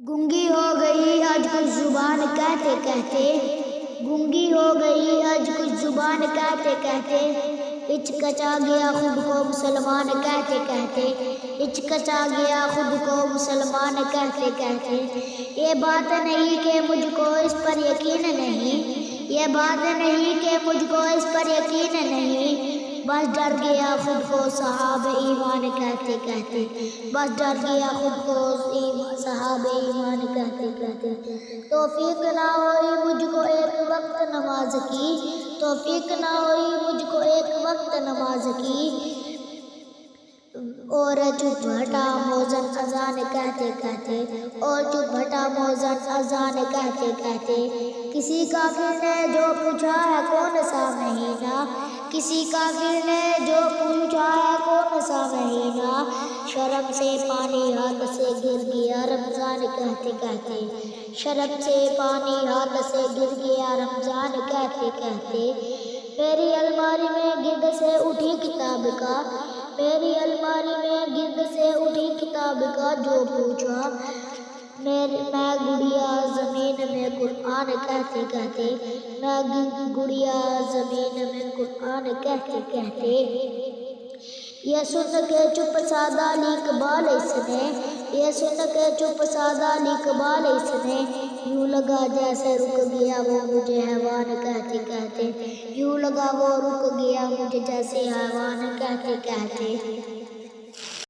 گونگی ہو گئی آج کچھ زبان کہتے کہتے، گونگی ہو گئی آج کچھ زبان کہتے کہتے، ہچکچا گیا خود کو مسلمان کہتے کہتے، ہچکچا گیا خود کو مسلمان کہتے کہتے۔ یہ بات نہیں کہ مجھ کو اس پر یقین نہیں، یہ بات نہیں کہ مجھ کو اس پر یقین نہیں، بس ڈر گیا خود کو صحاب ایمان کہتے کہتے، بس ڈر گیا خود کو صحاب ایمان کہتے کہتے۔ توفیق نہ ہوئی مجھ کو ایک وقت نماز کی، توفیق نہ ہوئی مجھ کو ایک وقت نماز کی، اور چپ ہٹا موذن اذان کہتے کہتے، اور چپ ہٹا موذن اذان کہتے کہتے۔ کسی کافر نے جو پوچھا ہے کون سا مہینہ، کسی کافر نے جو پوچھا ہے کون سا مہینہ، شرم سے پانی ہاتھ سے گر گیا رمضان کہتے کہتے، شرم سے پانی ہاتھ سے گر گیا رمضان کہتے کہتے۔ میری الماری میں گرد سے اٹھی کتاب کا، میری الماری میں گرد سے اٹھی کتاب کا جو پوچھا، میں گڑیا زمین میں قرآن کہتے کہتے، میں گڑیا زمین میں قرآن کہتے کہتے۔ یہ سن کے چپ سادہ لیک بال اس نے، یہ سن کے چپ سادہ لیک بال اس نے، یوں لگا جیسے رک گیا وہ مجھے حیوان کہتے کہتے، یوں لگا وہ رک گیا مجھے جیسے حیوان کہتے کہتے۔